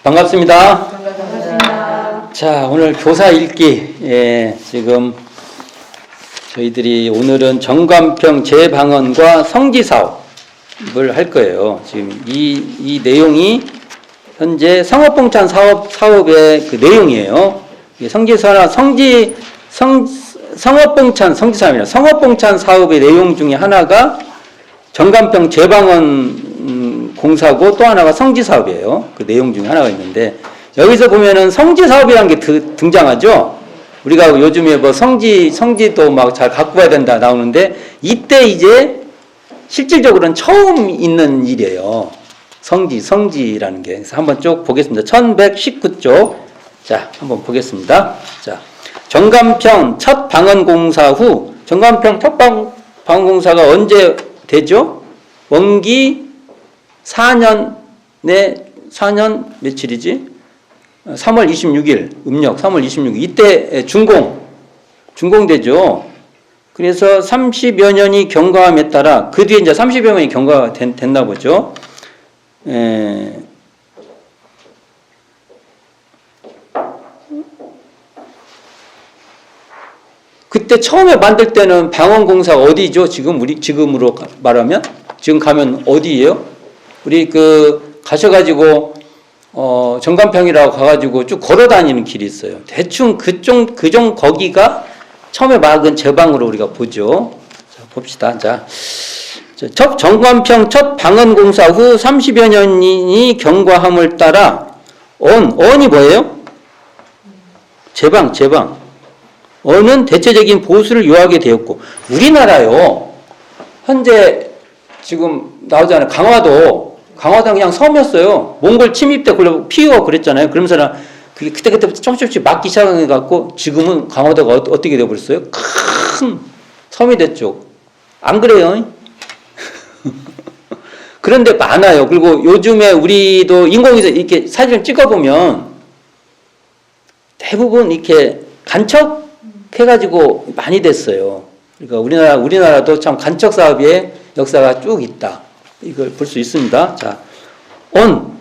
반갑습니다. 반갑습니다. 자, 오늘 교사 읽기. 지금 저희들이 오늘은 정관평 재방언과 성지 사업을 할 거예요. 지금 이 내용이 현재 상업봉찬 사업의 그 내용이에요. 상업봉찬 성지 사업이라 상업봉찬 사업의 내용 중에 하나가 정관평 재방언 공사고 또 하나가 성지 사업이에요. 그 내용 중에 하나가 있는데 여기서 보면은 성지 사업이라는 게 등장하죠. 우리가 요즘에 뭐 성지도 막 잘 갖고 와야 된다 나오는데 이때 이제 실질적으로는 처음 있는 일이에요. 성지라는 게. 그래서 한번 쭉 보겠습니다. 1119쪽. 자, 한번 보겠습니다. 자, 정관평 첫 방언 공사 후 정관평 첫 방언 공사가 언제 되죠? 원기 4년 며칠이지? 3월 26일, 음력 3월 26일. 이때 준공되죠. 그래서 30여 년이 경과함에 따라, 그 뒤에 이제 30여 년이 경과가 됐나 보죠. 그때 처음에 만들 때는 방언공사가 어디죠? 지금으로 말하면? 지금 가면 어디예요? 우리 가셔가지고, 정관평이라고 가가지고 쭉 걸어 다니는 길이 있어요. 대충 거기가 처음에 막은 제방으로 우리가 보죠. 자, 봅시다. 자, 정관평 첫 방언 공사 후 30여 년이 경과함을 따라, 언이 뭐예요? 제방. 언은 대체적인 보수를 요하게 되었고, 우리나라요, 현재 지금 나오잖아요. 강화도 그냥 섬이었어요. 몽골 침입 때 피우고 그랬잖아요. 그러면서 그때부터 조금씩 막기 시작해갖고 지금은 강화도가 어떻게 되어버렸어요? 큰 섬이 됐죠. 안 그래요? 그런데 많아요. 그리고 요즘에 우리도 인공위성 이렇게 사진을 찍어보면 대부분 이렇게 간척해가지고 많이 됐어요. 그러니까 우리나라도 참 간척 사업의 역사가 쭉 있다. 이걸 볼 수 있습니다. 자,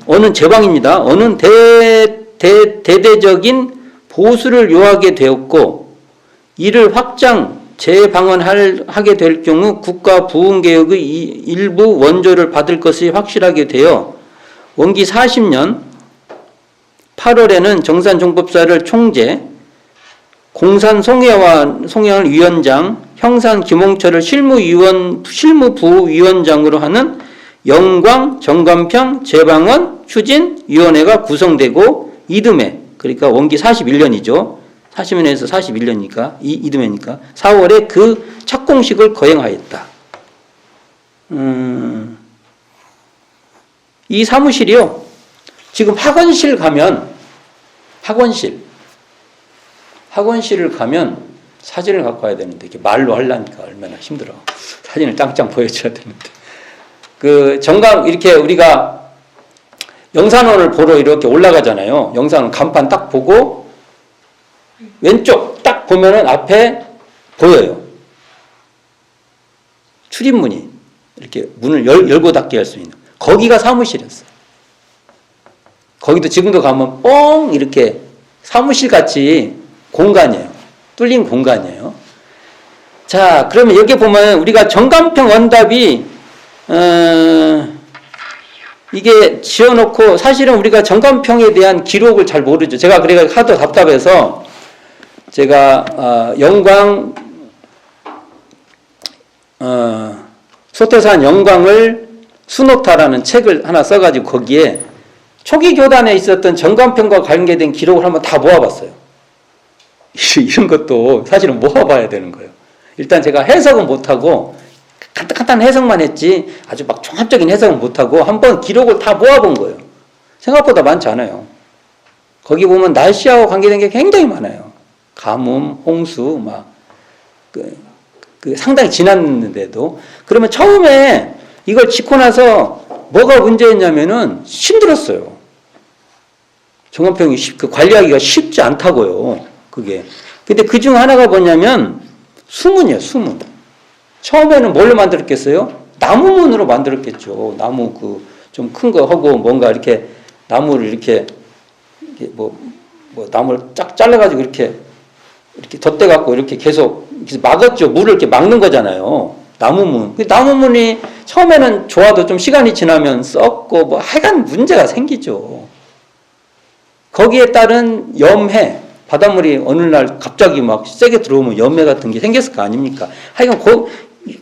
언은 제방입니다. 언은 대대적인 보수를 요하게 되었고, 이를 재방언하게 될 경우 국가 부흥개혁의 일부 원조를 받을 것이 확실하게 되어 원기 40년 8월에는 정산종법사를 총재, 공산 송혜환을 위원장, 형산 김홍철을 실무부위원장으로 하는 영광 정관평 재방언 추진위원회가 구성되고 이듬해, 그러니까 원기 41년이죠. 40년에서 41년이니까 이듬해니까 4월에 그 착공식을 거행하였다. 이 사무실이요. 지금 학원실을 가면 사진을 갖고 와야 되는데 이게 말로 하려니까 얼마나 힘들어. 사진을 짱짱 보여줘야 되는데. 이렇게 우리가 영산원을 보러 이렇게 올라가잖아요. 영산원 간판 딱 보고 왼쪽 딱 보면은 앞에 보여요. 출입문이 이렇게 문을 열고 닫게 할 수 있는. 거기가 사무실이었어요. 거기도 지금도 가면 뻥 이렇게 사무실 같이 공간이에요. 뚫린 공간이에요. 자, 그러면 여기 보면 우리가 정관평 원답이 이게 지어놓고 사실은 우리가 정관평에 대한 기록을 잘 모르죠. 제가 그래가 하도 답답해서 제가 영광 소태산 영광을 수놓다라는 책을 하나 써가지고 거기에 초기 교단에 있었던 정관평과 관계된 기록을 한번 다 모아봤어요. 이런 것도 사실은 모아봐야 되는 거예요. 일단 제가 해석은 못하고 간단한 해석만 했지 아주 막 종합적인 해석은 못하고 한번 기록을 다 모아본 거예요. 생각보다 많지 않아요. 거기 보면 날씨하고 관계된 게 굉장히 많아요. 가뭄, 홍수, 상당히 지났는데도. 그러면 처음에 이걸 짓고 나서 뭐가 문제였냐면은 힘들었어요. 정관평이 관리하기가 쉽지 않다고요. 그게. 근데 그 중 하나가 뭐냐면 수문이에요, 수문. 처음에는 뭘로 만들었겠어요? 나무문으로 만들었겠죠. 나무 좀 큰 거 하고 뭔가 이렇게 나무를 이렇게 이렇게 뭐 나무를 쫙 잘라가지고 이렇게 덧대갖고 이렇게 계속 막았죠. 물을 이렇게 막는 거잖아요. 나무문. 그 나무문이 처음에는 좋아도 좀 시간이 지나면 썩고 뭐 하여간 문제가 생기죠. 거기에 따른 염해, 바닷물이 어느 날 갑자기 막 세게 들어오면 염해 같은 게 생겼을 거 아닙니까? 하여간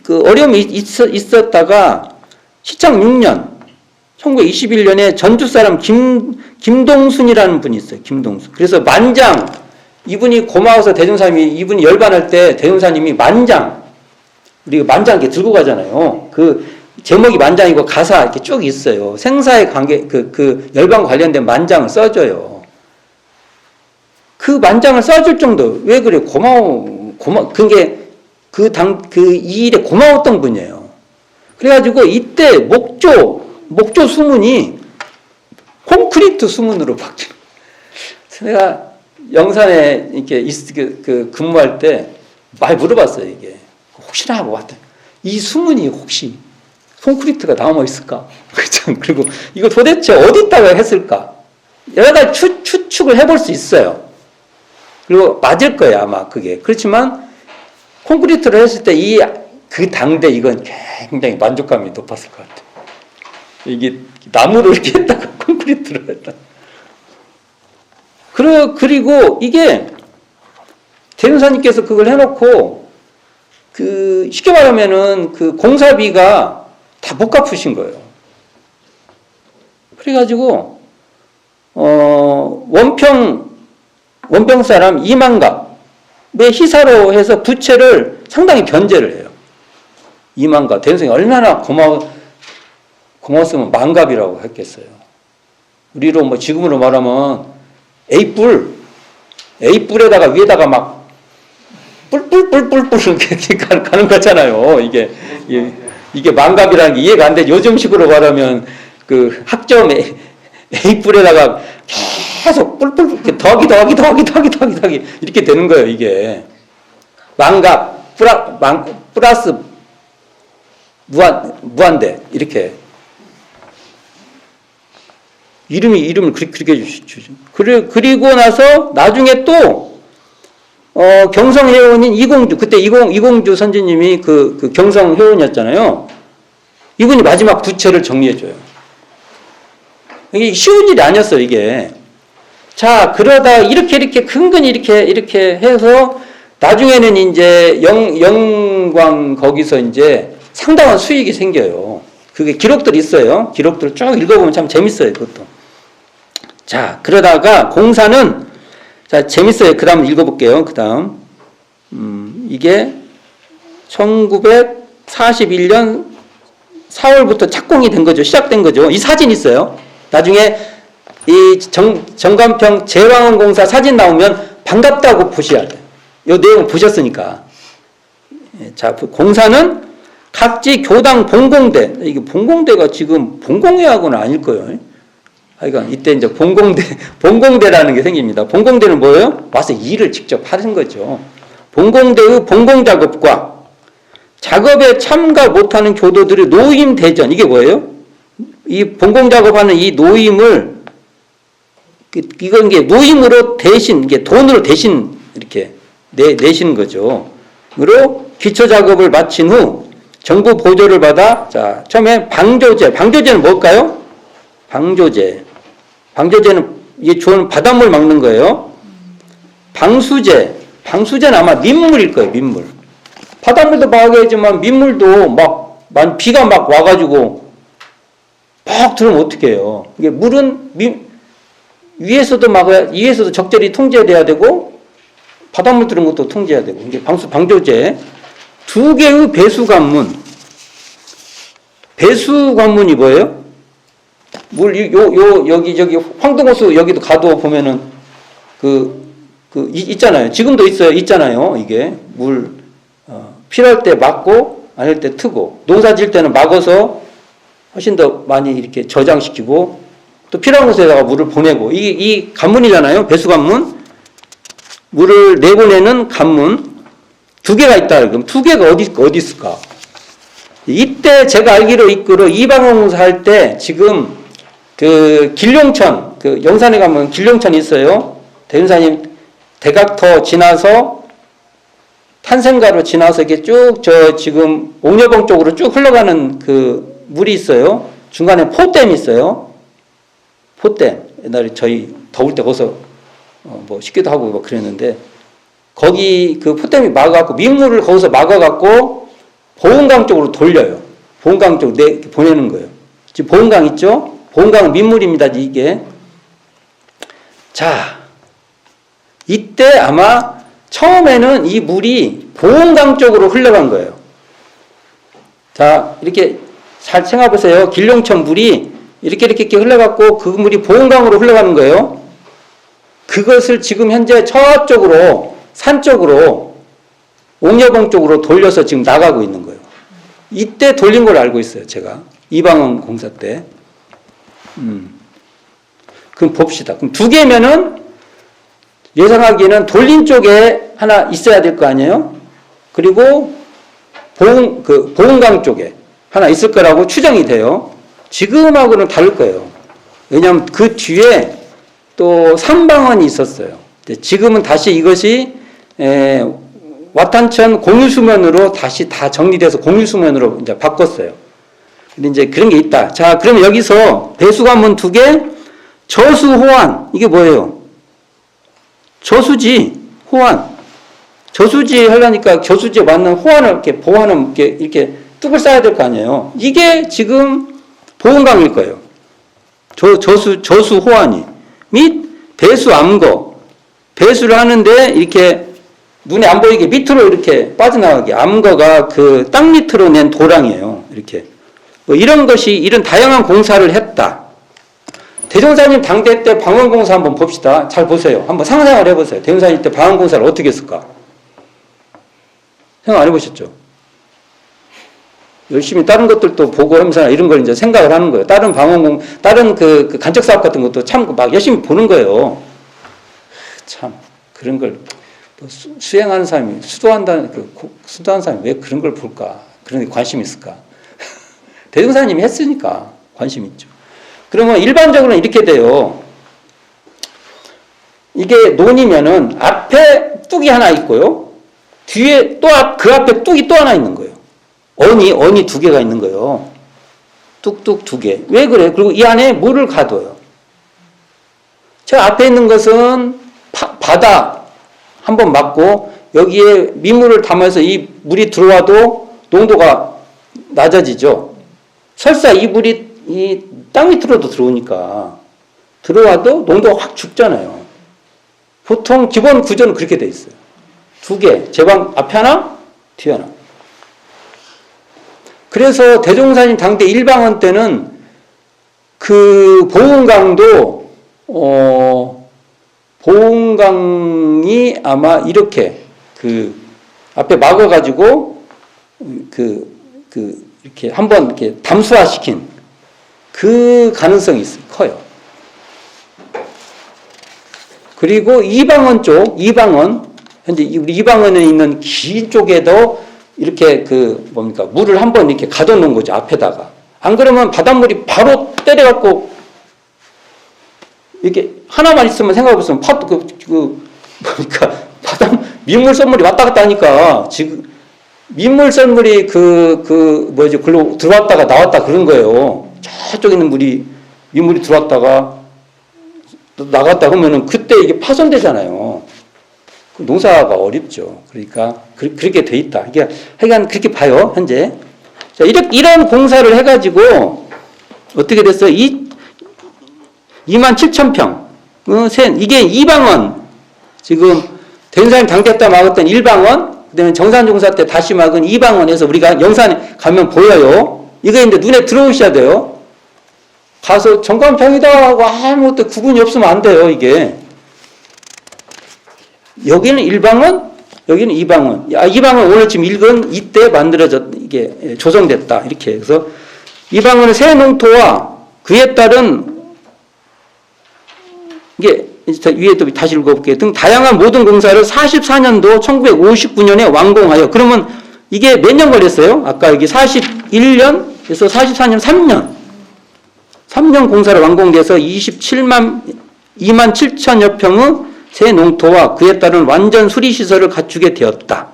그 어려움이 있었다가 시창 6년, 1921년에 전주 사람 김동순이라는 분이 있어요. 김동순. 그래서 만장, 이분이 고마워서 대종사님이, 이분이 열반할 때 대종사님이 만장, 우리가 만장 이렇게 들고 가잖아요. 그 제목이 만장이고 가사 이렇게 쭉 있어요. 생사의 관계, 그 열반과 관련된 만장을 써줘요. 그 만장을 써줄 정도, 왜 그래? 그게 이 일에 고마웠던 분이에요. 그래가지고 이때 목조 수문이 콘크리트 수문으로 바뀌어요. 내가 영산에 이렇게 근무할 때 많이 물어봤어요, 이게. 혹시나 하고 왔더니 이 수문이 혹시 콘크리트가 남아 있을까? 그리고 이거 도대체 어디다가 했을까? 여러 가지 추측을 해볼 수 있어요. 그리고 맞을 거예요, 아마 그게. 그렇지만 콘크리트를 했을 때 그 당대 이건 굉장히 만족감이 높았을 것 같아요. 이게 나무로 이렇게 했다가 콘크리트를 했다. 그리고 이게 대종사님께서 그걸 해놓고 쉽게 말하면은 그 공사비가 다 못 갚으신 거예요. 그래가지고 원평 사람 이만갑의 희사로 해서 부채를 상당히 변제를 해요. 이만갑 대종사님이 얼마나 고마웠으면 만갑이라고 했겠어요. 우리로 뭐 지금으로 말하면 A뿔에다가 위에다가 막 뿔뿔뿔뿔뿔 이렇게 가는 거잖아요. 이게 만갑이라는 게 이해가 안 돼. 요즘식으로 말하면 그 학점 A뿔에다가 계속 뿔뿔 더하기 이렇게 되는 거예요. 이게 만갑 플러스 무한대 이렇게 이름을 그렇게 주죠. 그리고 나서 나중에 또 경성회원인 이공주, 그때 이공주 선지님이 그 경성회원이었잖아요. 이분이 마지막 부채를 정리해줘요. 이게 쉬운 일이 아니었어요, 이게. 자, 그러다 이렇게 근근히 이렇게 해서 나중에는 이제 영광 거기서 이제 상당한 수익이 생겨요. 그게 기록들이 있어요. 기록들을 쭉 읽어보면 참 재밌어요, 그것도. 자, 그러다가 공사는, 자, 재밌어요. 그 다음 읽어볼게요. 그 다음. 이게 1941년 4월부터 착공이 된 거죠. 시작된 거죠. 이 사진 있어요. 나중에 이 정관평 제왕원 공사 사진 나오면 반갑다고 보셔야 돼요. 이 내용 보셨으니까. 자, 공사는 각지 교당 본공대, 이게 본공대가 지금 본공회하고는 아닐 거예요. 하여간 이때 이제 본공대라는 게 생깁니다. 본공대는 뭐예요? 와서 일을 직접 하는 거죠. 본공대의 본공작업과 작업에 참가 못하는 교도들의 노임 대전, 이게 뭐예요? 이 본공작업하는 이 노임을, 이게 노임으로 대신, 이게 돈으로 대신 이렇게 내시는 거죠. 으로 기초작업을 마친 후 정부 보조를 받아, 자, 처음에 방조제는 뭘까요? 방조제는 이게 좋은 바닷물 막는 거예요. 방수제는 아마 민물일 거예요, 민물. 바닷물도 막아야지만 민물도 비가 막 와가지고 막 들어오면 어떻게 해요? 이게 물은 위에서도 적절히 통제돼야 되고, 바닷물 들어온 것도 통제해야 되고, 이게 방조제. 2개의 배수관문이 뭐예요? 여기 황동호수 여기도 가도 보면은 있잖아요. 지금도 있잖아요. 이게 물 필요할 때 막고 아닐 때 트고, 농사 지을 때는 막아서 훨씬 더 많이 이렇게 저장시키고, 또 필요한 곳에다가 물을 보내고, 이 관문이잖아요. 배수관문. 물을 내보내는 관문 2개가 있다. 그럼 2개가 어디 있을까? 이때 제가 알기로 이방공사 할 때 지금 그 길룡천 그 영산에 가면 길룡천이 있어요. 대윤사님 대각터 지나서 탄생가로 지나서 이렇게 쭉 지금 옥녀봉 쪽으로 쭉 흘러가는 그 물이 있어요. 중간에 포댐이 있어요. 포댐. 옛날에 저희 더울 때 거기서 뭐 씻기도 하고 뭐 그랬는데 거기 그 포댐이 막아갖고 민물을 거기서 막아갖고 보은강 쪽으로 돌려요. 보은강 쪽으로 보내는 거예요. 지금 보은강 있죠? 보은강은 민물입니다. 이게. 자, 이때 아마 처음에는 이 물이 보은강 쪽으로 흘러간 거예요. 자, 이렇게 잘 생각해 보세요. 길룡천 물이 이렇게 흘러갔고 그 물이 보은강으로 흘러가는 거예요. 그것을 지금 현재 저쪽으로 산 쪽으로 옥녀봉 쪽으로 돌려서 지금 나가고 있는 거예요. 이때 돌린 걸 알고 있어요. 제가 이방원 공사 때. 그럼 봅시다. 그럼 두 개면은 예상하기에는 돌린 쪽에 하나 있어야 될 거 아니에요? 그리고 보은강 쪽에 하나 있을 거라고 추정이 돼요. 지금하고는 다를 거예요. 왜냐하면 그 뒤에 또 삼방원이 있었어요. 지금은 다시 이것이 와탄천 공유수면으로 다시 다 정리돼서 공유수면으로 이제 바꿨어요. 근데 이제 그런 게 있다. 자, 그러면 여기서 배수관문 2개, 저수호안, 이게 뭐예요? 저수지, 호안. 저수지 하려니까 저수지에 맞는 호안을 이렇게 보호하는 이렇게 뚝을 쌓아야 될 거 아니에요. 이게 지금 보은강일 거예요. 저수 호안이. 및 배수 암거. 배수를 하는데 이렇게 눈에 안 보이게 밑으로 이렇게 빠져나가게. 암거가 그 땅 밑으로 낸 도랑이에요. 이렇게. 뭐 이런 다양한 공사를 했다. 대종사님 당대 때 방언공사 한번 봅시다. 잘 보세요. 한번 상상을 해보세요. 대종사님 때 방언공사를 어떻게 했을까? 생각 안 해보셨죠? 열심히 다른 것들도 보고 하면서 이런 걸 이제 생각을 하는 거예요. 다른 그 간척 사업 같은 것도 참 막 열심히 보는 거예요. 참, 그런 걸 수행하는 사람이, 수도하는 사람이 왜 그런 걸 볼까? 그런 데 관심이 있을까? 대종사님이 했으니까 관심이 있죠. 그러면 일반적으로는 이렇게 돼요. 이게 논이면은 앞에 뚝이 하나 있고요. 뒤에 그 앞에 뚝이 또 하나 있는 거예요. 언이 2개가 있는 거예요. 뚝뚝 2개. 왜 그래? 그리고 이 안에 물을 가둬요. 저 앞에 있는 것은 바다 한번 막고 여기에 민물을 담아서 이 물이 들어와도 농도가 낮아지죠. 설사 이 물이 이 땅 밑으로도 들어오니까 들어와도 농도가 확 죽잖아요. 보통 기본 구조는 그렇게 돼 있어요. 2개, 제방 앞에 하나, 뒤에 하나. 그래서 대종사님 당대 일방원 때는 그 보은강도 보은강이 아마 이렇게 그 앞에 막아가지고 이렇게 한번 이렇게 담수화시킨 그 가능성이 커요. 그리고 이방원 현재 우리 이방원에 있는 긴 쪽에도 이렇게 물을 한번 이렇게 가둬놓은 거죠. 앞에다가. 안 그러면 바닷물이 바로 때려갖고 이렇게 하나만 있으면 생각해보시면 민물 썰물이 왔다 갔다 하니까 지금 민물 썰물이 글로 들어왔다가 나왔다 그런 거예요. 저쪽에 있는 민물이 들어왔다가 나갔다 하면은 그때 이게 파손되잖아요. 농사가 어렵죠. 그러니까 그렇게 돼 있다. 이게 하여간 그렇게 봐요. 현재. 자, 이런 공사를 해가지고 어떻게 됐어요? 27,000평. 이게 이방원. 지금 대전사님 당대 때 막았던 1방원. 그다음에 정산종사 때 다시 막은 2방원에서 우리가 영산에 가면 보여요. 이거 이제 눈에 들어오셔야 돼요. 가서 정관평이다 하고 아무것도 구분이 없으면 안 돼요. 이게. 여기는 1방원, 여기는 2방원. 2방원 오늘 지금 읽은 이때 이게 조성됐다. 이렇게 해서 2방원은 새 농토와 그에 따른 이게 위에 또 다시 읽어볼게요. 등 다양한 모든 공사를 44년도 1959년에 완공하여. 그러면 이게 몇 년 걸렸어요? 아까 여기 41년에서 44년 3년. 3년 공사로 완공돼서 2만 7천여 평의 새 농토와 그에 따른 완전 수리시설을 갖추게 되었다.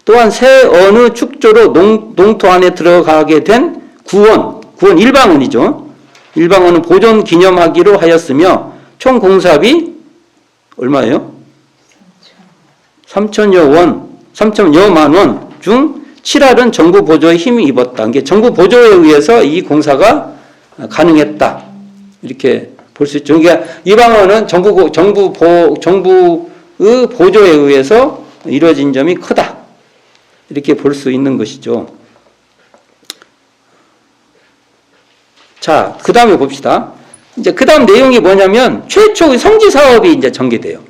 또한 새 어느 축조로 농토 안에 들어가게 된 구원 일방원이죠. 일방원은 보존 기념하기로 하였으며 총 공사비 얼마예요? 3천여만 원 중 7할은 정부 보조에 힘이 입었다. 이게 정부 보조에 의해서 이 공사가 가능했다. 이렇게 볼 수 있죠. 그러니까 이 방언은 정부의 보조에 의해서 이루어진 점이 크다. 이렇게 볼 수 있는 것이죠. 자, 그 다음에 봅시다. 이제 그 다음 내용이 뭐냐면 최초의 성지 사업이 이제 전개돼요.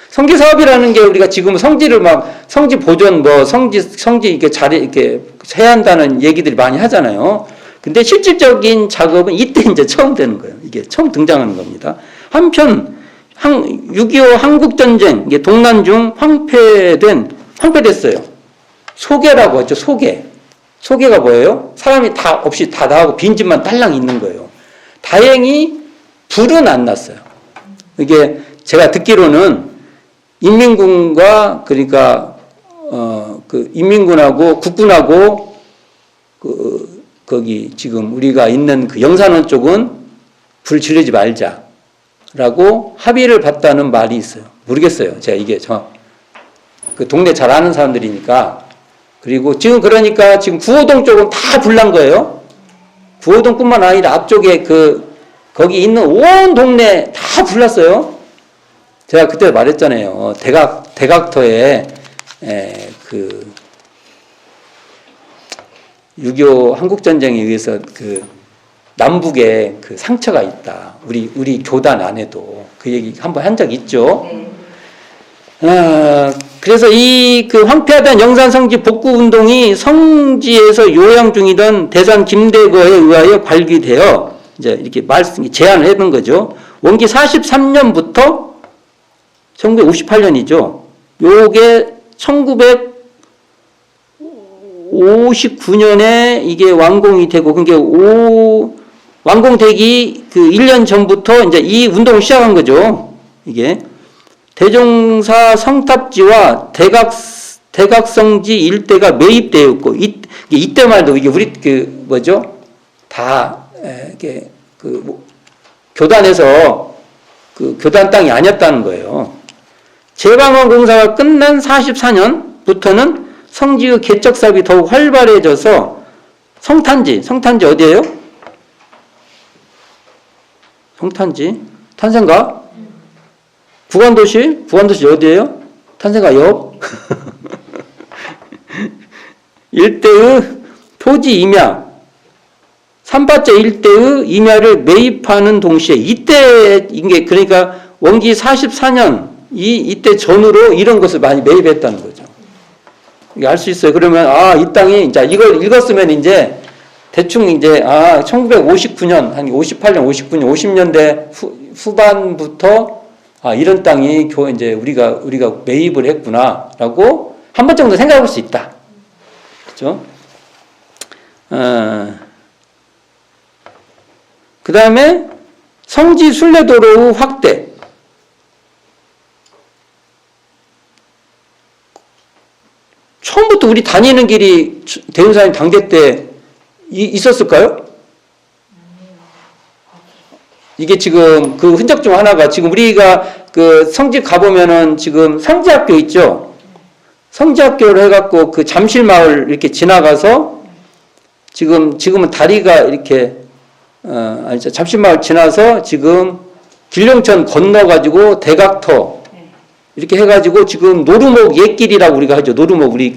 성지 사업이라는 게 우리가 지금 성지를 성지 보존 성지 이렇게 이렇게 해야 한다는 얘기들이 많이 하잖아요. 근데 실질적인 작업은 이때 이제 처음 되는 거예요. 이게 처음 등장하는 겁니다. 한편 6.25 한국전쟁 이게 동란 중 황폐됐어요. 소개라고 하죠. 소개가 뭐예요? 사람이 다 없이 다 나가고 빈집만 딸랑 있는 거예요. 다행히 불은 안 났어요. 이게 제가 듣기로는 인민군과 그러니까 그 인민군하고 국군하고 거기 지금 우리가 있는 그 영산원 쪽은 불 지르지 말자라고 합의를 봤다는 말이 있어요. 모르겠어요. 제가 이게 그 동네 잘 아는 사람들이니까. 그리고 지금 그러니까 지금 구호동 쪽은 다 불난 거예요. 구호동뿐만 아니라 앞쪽에 거기 있는 온 동네 다 불났어요. 제가 그때 말했잖아요. 대각터에 그 6.25 한국전쟁에 의해서 그 남북에 그 상처가 있다. 우리 교단 안에도 그 얘기 한번 한 적 있죠. 그래서 그 황폐하던 영산성지 복구 운동이 성지에서 요양 중이던 대산 김대거에 의하여 발기되어 이제 이렇게 제안을 해둔 거죠. 원기 43년부터 1958년이죠. 요게 1959년에 이게 완공이 되고, 그게 완공되기 그 1년 전부터 이제 이 운동을 시작한 거죠. 이게. 대종사 성탑지와 대각성지 일대가 매입되었고, 이때 말도 이게 우리 다, 이게 교단에서 교단 땅이 아니었다는 거예요. 재방원 공사가 끝난 44년부터는 성지의 개척 사업이 더욱 활발해져서 성탄지 어디예요? 성탄지 탄생가? 부관도시 어디예요? 탄생가 옆? 일대의 토지 임야, 삼바째 일대의 임야를 매입하는 동시에 이때 이게 그러니까 원기 44년 이때 전후로 이런 것을 많이 매입했다는 거죠. 이게 알 수 있어요. 그러면 이 땅이 이제 이걸 읽었으면 이제 대충 이제 1959년 한 58년, 59년, 50년대 후반부터 이런 땅이 이제 우리가 매입을 했구나라고 한 번 정도 생각해 볼 수 있다. 그렇죠? 그 다음에 성지 순례도로 확대. 처음부터 우리 다니는 길이 대운사님 당대 때 있었을까요? 이게 지금 그 흔적 중 하나가 지금 우리가 그 성지 가보면은 지금 성지학교 있죠? 성지학교를 해갖고 그 잠실마을 이렇게 지나가서 지금은 다리가 이렇게 잠실마을 지나서 지금 길룡천 건너가지고 대각터 이렇게 해가지고 지금 노루목 옛길이라고 우리가 하죠. 노루목 우리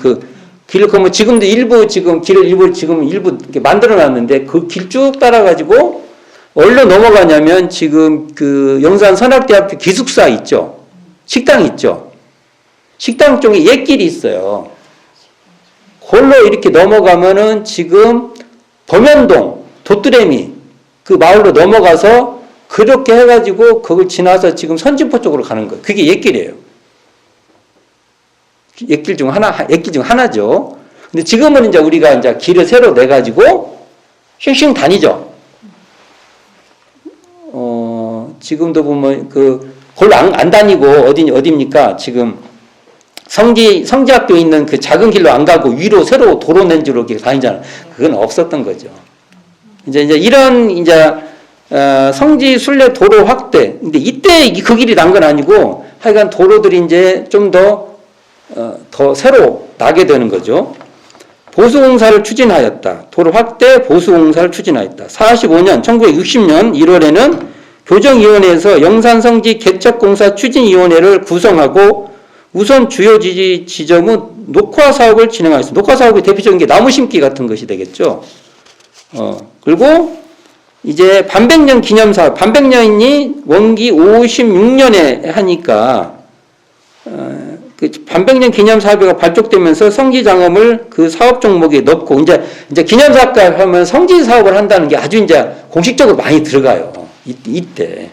길을 그러면 지금도 일부 길을 일부 이렇게 만들어놨는데 그 길 쭉 따라가지고 어디로 넘어가냐면 지금 그 영산 선악대학교 기숙사 있죠. 식당 있죠. 식당 쪽에 옛길이 있어요. 그걸로 이렇게 넘어가면은 지금 범현동 도뚜레미 그 마을로 넘어가서 그렇게 해가지고 그걸 지나서 지금 선진포 쪽으로 가는 거예요. 그게 옛길이에요. 옛길 중 하나죠. 근데 지금은 이제 우리가 이제 길을 새로 내가지고 싱싱 다니죠. 지금도 보면 별로 안 다니고 어디입니까? 지금 성지학교에 있는 그 작은 길로 안 가고 위로 새로 도로 낸 줄로 이렇게 다니잖아요. 그건 없었던 거죠. 이제 이런 성지 순례 도로 확대. 근데 이때 그 길이 난 건 아니고 하여간 도로들이 이제 좀 더 새로 나게 되는 거죠. 보수공사를 추진하였다. 도로 확대 보수공사를 추진하였다. 45년, 1960년 1월에는 교정위원회에서 영산성지 개척공사 추진위원회를 구성하고 우선 주요 지점은 녹화 사업을 진행하였습니다. 녹화 사업의 대표적인 게 나무 심기 같은 것이 되겠죠. 그리고 이제 반백년 기념사업, 반백년이 원기 56년에 하니까 그 반백년 기념사업이 발족되면서 성지장엄을 그 사업 종목에 넣고 이제 기념사업가 하면 성지사업을 한다는 게 아주 이제 공식적으로 많이 들어가요. 이때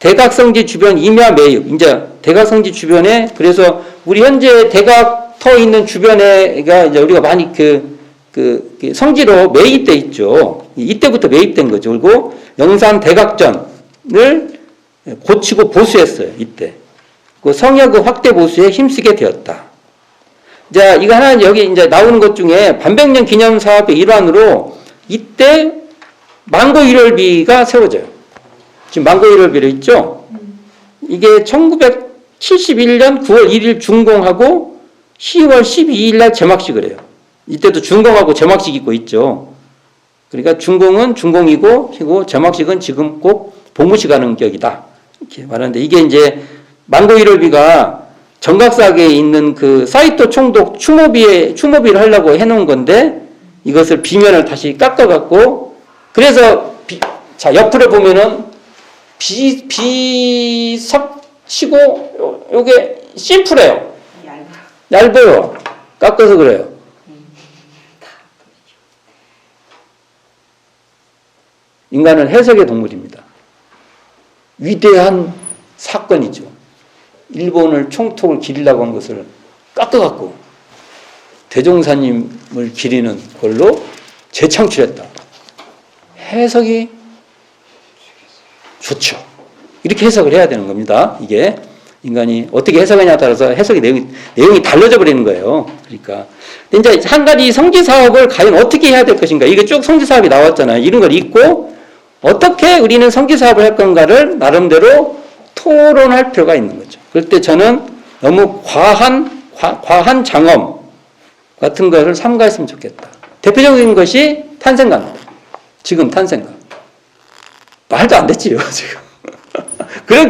대각성지 주변 임야 매입, 이제 대각성지 주변에 그래서 우리 현재 대각터 있는 주변에가 이제 우리가 많이 그 성지로 매입돼 있죠. 이때부터 매입된 거죠. 그리고 영산 대각전을 고치고 보수했어요. 이때. 그 성역의 확대 보수에 힘쓰게 되었다. 자, 이거 하나 여기 이제 나오는 것 중에 반백년 기념 사업의 일환으로 이때 만고 일월비가 세워져요. 지금 만고 일월비로 있죠? 이게 1971년 9월 1일 준공하고 10월 12일 날 제막식을 해요. 이때도 준공하고 제막식 있고 있죠. 그러니까 준공은 준공이고 제막식은 지금 꼭 봉우식 하는 격이다. 이렇게 말하는데 이게 이제 만고 1월비가 정각사계에 있는 그 사이토 총독 추모비를 하려고 해놓은 건데 이것을 비면을 다시 깎아갖고 그래서 자 옆으로 보면은 비석치고 요게 심플해요. 얇아요. 깎아서 그래요. 인간은 해석의 동물입니다. 위대한 사건이죠. 일본을 총독을 기리려고 한 것을 깎아갖고 대종사님을 기리는 걸로 재창출했다. 해석이 좋죠. 이렇게 해석을 해야 되는 겁니다. 이게 인간이 어떻게 해석하냐에 따라서 해석의 내용이 달라져 버리는 거예요. 그러니까 이제 한 가지 성지 사업을 과연 어떻게 해야 될 것인가. 이게 쭉 성지 사업이 나왔잖아요. 이런 걸 읽고 어떻게 우리는 성지 사업을 할 건가를 나름대로 토론할 필요가 있는 거죠. 그럴 때 저는 너무 과한 장엄 같은 것을 삼가했으면 좋겠다. 대표적인 것이 탄생관. 지금 탄생관. 말도 안 됐지요, 지금.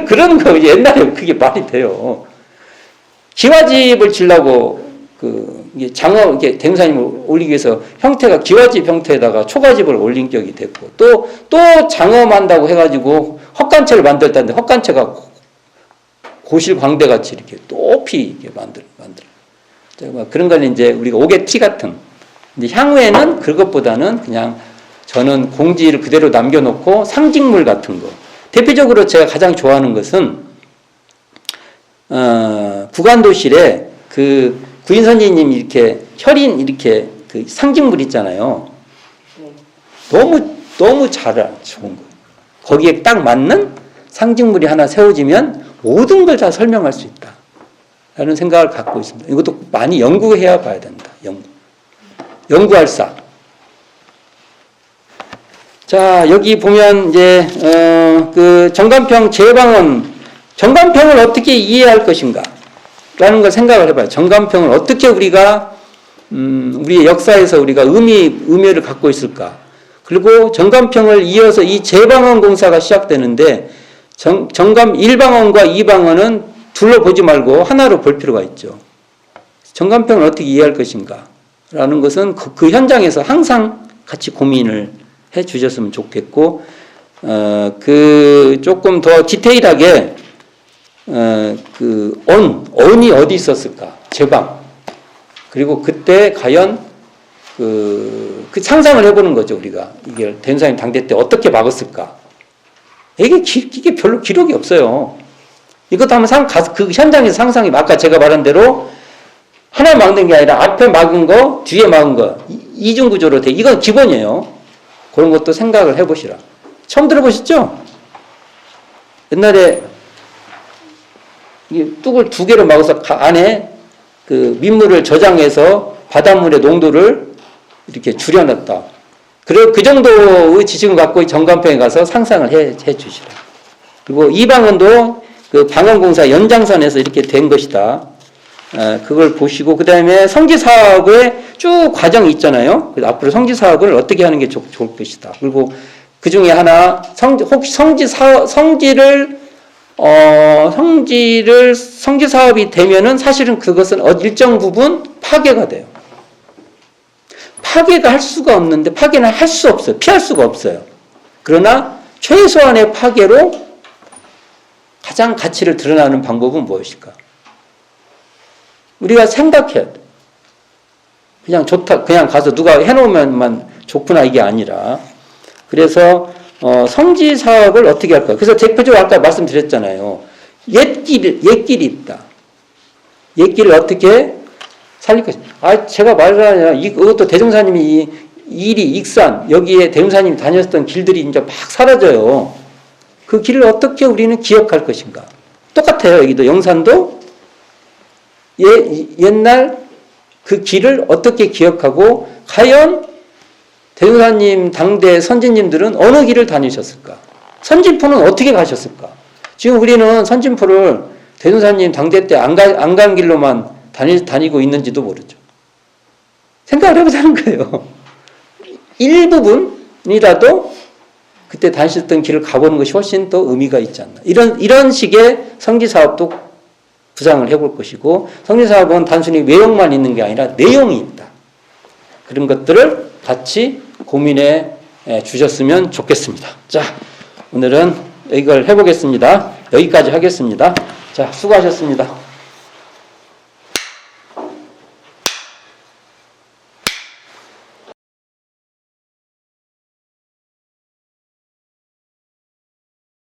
그런 거 옛날에 그게 말이 돼요. 기와집을 지려고 이게 이게 대무사님을 올리기 위해서 형태가 기와집 형태에다가 초가집을 올린 적이 됐고 또 장엄한다고 해가지고 헛간채를 만들었다는데 헛간채가 고실광대같이 이렇게 높이 이렇게 만들어. 그런 건 이제 우리가 오개티 같은. 근데 향후에는 그것보다는 그냥 저는 공지를 그대로 남겨놓고 상징물 같은 거. 대표적으로 제가 가장 좋아하는 것은 구간도실에 그 구인선지님 이렇게 혈인 이렇게 그 상징물 있잖아요. 너무 잘 좋은 거. 거기에 딱 맞는 상징물이 하나 세워지면 모든 걸 다 설명할 수 있다. 라는 생각을 갖고 있습니다. 이것도 많이 연구해야 봐야 된다. 연구할 사. 자, 여기 보면 이제 그 정관평 재방언, 정관평을 어떻게 이해할 것인가? 라는 걸 생각을 해봐요. 정관평을 어떻게 우리가 우리의 역사에서 우리가 의미를 갖고 있을까? 그리고 정관평을 이어서 이 재방언 공사가 시작되는데 정감 1방언과 2방언은 둘러보지 말고 하나로 볼 필요가 있죠. 정관평을 어떻게 이해할 것인가? 라는 것은 그 현장에서 항상 같이 고민을 해 주셨으면 좋겠고, 조금 더 디테일하게, 언이 어디 있었을까? 제방. 그리고 그때 과연 그 상상을 해보는 거죠, 우리가. 이게 대무사님 당대 때 어떻게 막았을까? 이게 별로 기록이 없어요. 이것도 한번 그 현장에서 상상이, 아까 제가 말한 대로 하나 막는 게 아니라 앞에 막은 거, 뒤에 막은 거, 이중구조로 돼. 이건 기본이에요. 그런 것도 생각을 해보시라. 처음 들어보셨죠? 옛날에 이 뚝을 두 개로 막아서 안에 그 민물을 저장해서 바닷물의 농도를 이렇게 줄여놨다. 그리고 그 정도의 지식을 갖고 전관평에 가서 상상을 해 주시라. 그리고 이 방언도 그 방언공사 연장선에서 이렇게 된 것이다. 그걸 보시고 그 다음에 성지 사업의 쭉 과정이 있잖아요. 그래서 앞으로 성지 사업을 어떻게 하는 게 좋을 것이다. 그리고 그 중에 하나 혹시 성지 사업이 되면은 사실은 그것은 일정 부분 파괴가 돼요. 파괴가 할 수가 없는데 파괴는 할 수 없어요. 피할 수가 없어요. 그러나 최소한의 파괴로 가장 가치를 드러나는 방법은 무엇일까? 우리가 생각해야 돼. 그냥 좋다, 그냥 가서 누가 해놓으면만 좋구나 이게 아니라. 그래서 성지 사업을 어떻게 할까? 그래서 대표적으로 아까 말씀드렸잖아요. 옛길이 있다. 옛길을 어떻게 살릴 것인가? 제가 말하냐, 이것도 대종사님이 이리, 익산, 여기에 대종사님이 다녔던 길들이 이제 막 사라져요. 그 길을 어떻게 우리는 기억할 것인가? 똑같아요. 여기도 영산도 옛날 그 길을 어떻게 기억하고, 과연 대종사님 당대 선진님들은 어느 길을 다니셨을까? 선진포는 어떻게 가셨을까? 지금 우리는 선진포를 대종사님 당대 때 안 간 길로만 다니고 있는지도 모르죠. 생각을 해보자는 거예요. 일부분이라도 그때 다니셨던 길을 가보는 것이 훨씬 더 의미가 있지 않나. 이런 식의 성지사업도 구상을 해볼 것이고, 성지사업은 단순히 외형만 있는 게 아니라 내용이 있다. 그런 것들을 같이 고민해 주셨으면 좋겠습니다. 자, 오늘은 이걸 해보겠습니다. 여기까지 하겠습니다. 자, 수고하셨습니다.